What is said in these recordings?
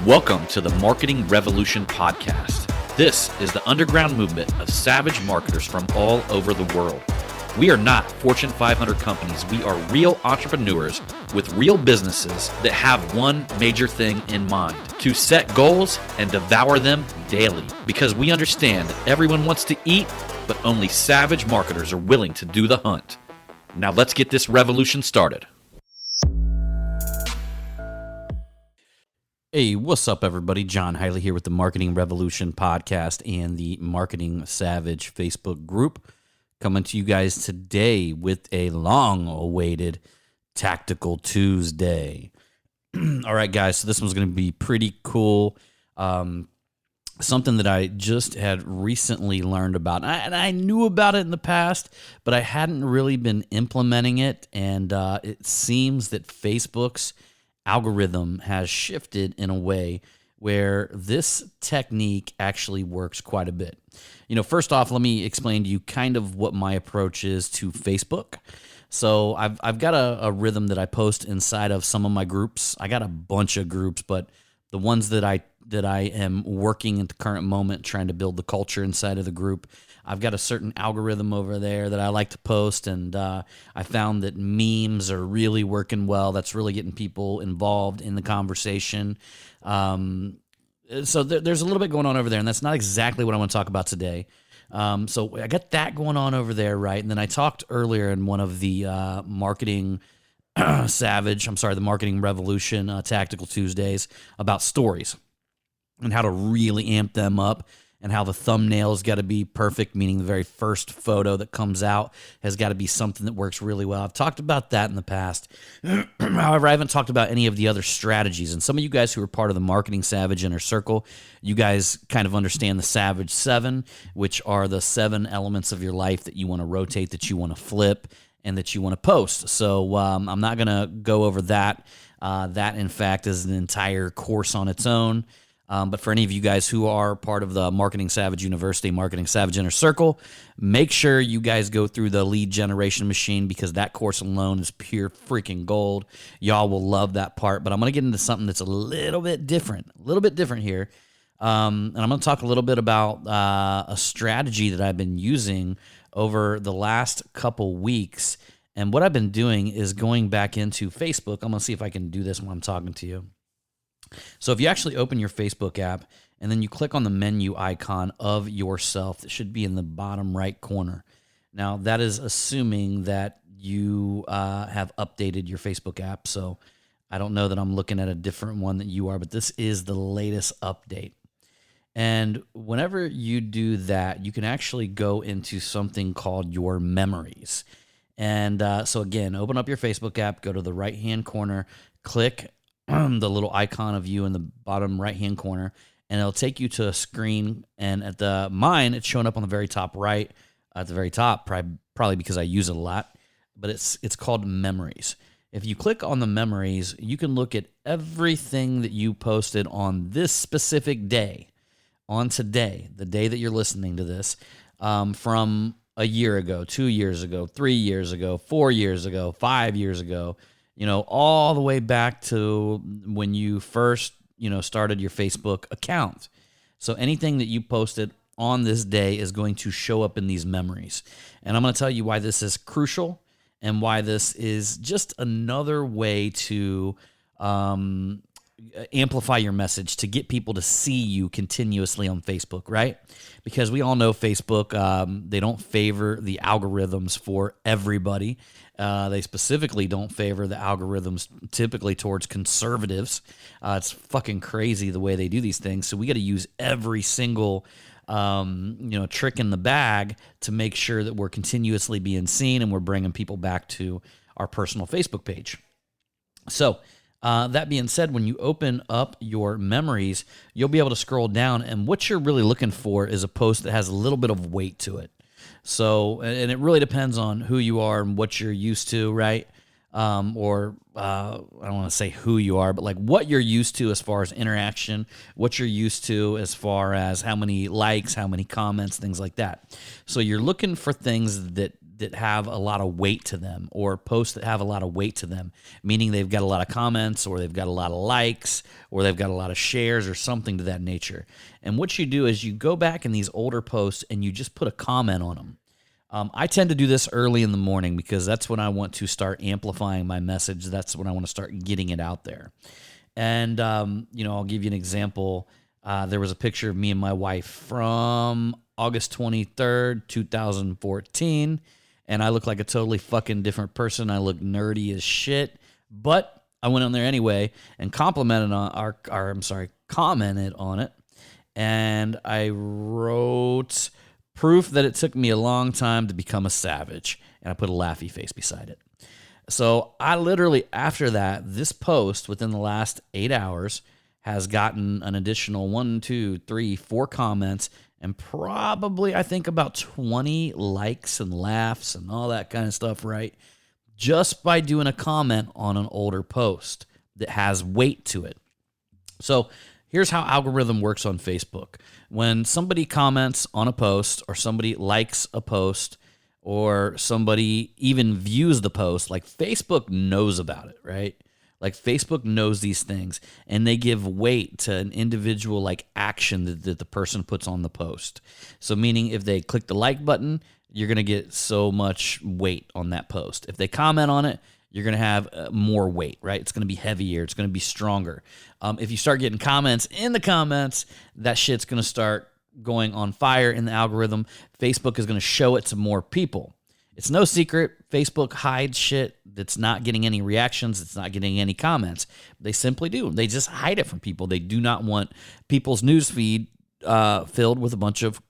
Welcome to the Marketing Revolution Podcast. This is the underground movement of savage marketers from all over the world. We are not Fortune 500 companies. We are real entrepreneurs with real businesses that have one major thing in mind: to set goals and devour them daily. Because we understand everyone wants to eat, but only savage marketers are willing to do the hunt. Now let's get this revolution started. Hey, what's up, everybody? John Hiley here with the Marketing Revolution Podcast and the Marketing Savage Facebook group, coming to you guys today with a long-awaited Tactical Tuesday. All right, guys, so this one's going to be pretty cool. Something that I just had recently learned about. And I knew about it in the past, but I hadn't really been implementing it. And it seems that Facebook's algorithm has shifted in a way where this technique actually works quite a bit. You know, first off, let me explain to you kind of what my approach is to Facebook. So I've got a rhythm that I post inside of some of my groups. I got a bunch of groups, but the ones that I am working at the current moment, trying to build the culture inside of the group, I've got a certain algorithm over there that I like to post, and I found that memes are really working well. That's really getting people involved in the conversation. So there's a little bit going on over there, and that's not exactly what I want to talk about today. So I got that going on over there, right? And then I talked earlier in one of the the Marketing Revolution Tactical Tuesdays about stories and how to really amp them up, and how the thumbnail's got to be perfect, meaning the very first photo that comes out has got to be something that works really well. I've talked about that in the past. However, I haven't talked about any of the other strategies. And some of you guys who are part of the Marketing Savage Inner Circle, you guys kind of understand the Savage 7, which are the 7 elements of your life that you want to rotate, that you want to flip, and that you want to post. So I'm not going to go over that. That, in fact, is an entire course on its own. But for any of you guys who are part of the Marketing Savage University, Marketing Savage Inner Circle, make sure you guys go through the lead generation machine, because that course alone is pure freaking gold. Y'all will love that part. But I'm going to get into something that's a little bit different here. And I'm going to talk a little bit about a strategy that I've been using over the last couple weeks. And what I've been doing is going back into Facebook. I'm going to see if I can do this while I'm talking to you. So if you actually open your Facebook app and then you click on the menu icon of yourself, that should be in the bottom right corner. Now, that is assuming that you have updated your Facebook app. So I don't know that I'm looking at a different one than you are, but this is the latest update. And whenever you do that, you can actually go into something called your memories. And so again, open up your Facebook app, go to the right-hand corner, click the little icon of you in the bottom right-hand corner, and it'll take you to a screen. And at mine, it's showing up on the very top right, at the very top, probably because I use it a lot, but it's called Memories. If you click on the Memories, you can look at everything that you posted on this specific day, on today, the day that you're listening to this, from a year ago, 2 years ago, 3 years ago, 4 years ago, 5 years ago, all the way back to when you first, started your Facebook account. So anything that you posted on this day is going to show up in these memories. And I'm going to tell you why this is crucial and why this is just another way to amplify your message, to get people to see you continuously on Facebook, right? Because we all know Facebook, they don't favor the algorithms for everybody. They specifically don't favor the algorithms typically towards conservatives. It's fucking crazy the way they do these things. So we got to use every single trick in the bag to make sure that we're continuously being seen and we're bringing people back to our personal Facebook page. So that being said, when you open up your memories, you'll be able to scroll down, and what you're really looking for is a post that has a little bit of weight to it. So, and it really depends on who you are and what you're used to, right? I don't want to say who you are, but like what you're used to as far as interaction, what you're used to as far as how many likes, how many comments, things like that. So you're looking for things that that have a lot of weight to them, or posts that have a lot of weight to them, meaning they've got a lot of comments, or they've got a lot of likes, or they've got a lot of shares, or something to that nature. And what you do is you go back in these older posts and you just put a comment on them. I tend to do this early in the morning because that's when I want to start amplifying my message. That's when I want to start getting it out there. And, I'll give you an example. There was a picture of me and my wife from August 23rd, 2014, and I look like a totally fucking different person. I look nerdy as shit, but I went on there anyway and commented on it, and I wrote proof that it took me a long time to become a savage, and I put a laughy face beside it. So I literally, after that, this post within the last 8 hours has gotten an additional 1, 2, 3, 4 comments, and probably, I think, about 20 likes and laughs and all that kind of stuff, right? Just by doing a comment on an older post that has weight to it. So here's how algorithm works on Facebook. When somebody comments on a post, or somebody likes a post, or somebody even views the post, like, Facebook knows about it, right? Like, Facebook knows these things, and they give weight to an individual, like, action that the person puts on the post. So meaning if they click the like button, you're going to get so much weight on that post. If they comment on it, you're going to have more weight, right? It's going to be heavier. It's going to be stronger. If you start getting comments in the comments, that shit's going to start going on fire in the algorithm. Facebook is going to show it to more people. It's no secret, Facebook hides shit that's not getting any reactions, it's not getting any comments. They simply do. They just hide it from people. They do not want people's newsfeed filled with a bunch of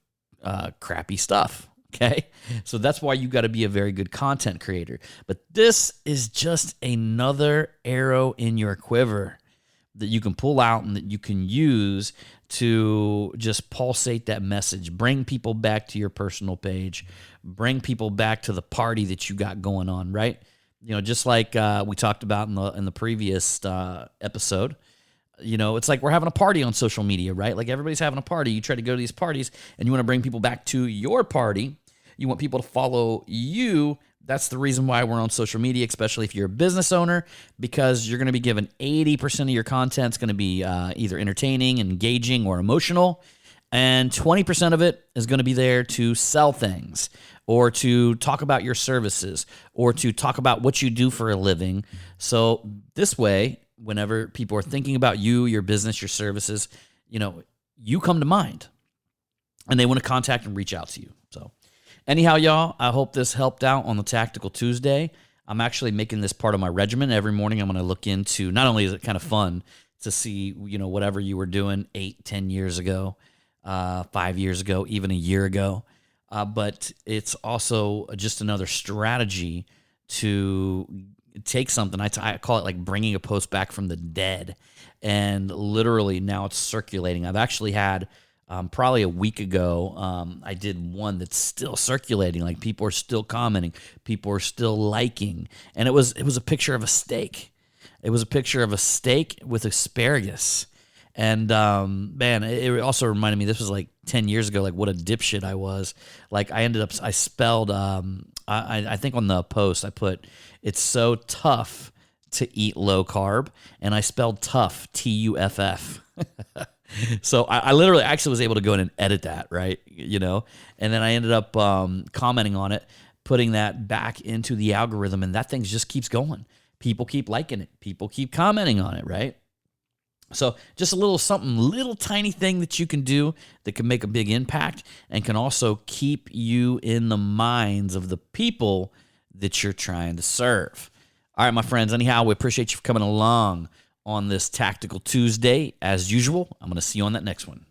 crappy stuff, okay? So that's why you got to be a very good content creator. But this is just another arrow in your quiver that you can pull out and that you can use to just pulsate that message, bring people back to your personal page, bring people back to the party that you got going on, right? Just like we talked about in the previous episode, it's like we're having a party on social media, right? Like, everybody's having a party. You try to go to these parties and you want to bring people back to your party. You want people to follow you. That's the reason why we're on social media, especially if you're a business owner, because you're going to be given 80% of your content is going to be either entertaining, engaging, or emotional. And 20% of it is going to be there to sell things, or to talk about your services, or to talk about what you do for a living. So this way, whenever people are thinking about you, your business, your services, you come to mind, and they want to contact and reach out to you. So anyhow, y'all, I hope this helped out on the Tactical Tuesday. I'm actually making this part of my regimen. Every morning I'm going to look into, not only is it kind of fun to see, whatever you were doing 8, 10 years ago, 5 years ago, even a year ago, but it's also just another strategy to take something. I call it like bringing a post back from the dead, and literally now it's circulating. I've actually had probably a week ago, I did one that's still circulating. Like, people are still commenting, people are still liking, and it was a picture of a steak. It was a picture of a steak with asparagus, and man, it also reminded me. This was like 10 years ago. Like, what a dipshit I was. Like, I spelled. I think on the post I put, "It's so tough to eat low carb," and I spelled tough, Tuff. So I literally actually was able to go in and edit that, right? And then I ended up commenting on it, putting that back into the algorithm, and that thing just keeps going. People keep liking it. People keep commenting on it, right? So just a little tiny thing that you can do that can make a big impact and can also keep you in the minds of the people that you're trying to serve. All right, my friends, anyhow, we appreciate you for coming along on this Tactical Tuesday. As usual, I'm going to see you on that next one.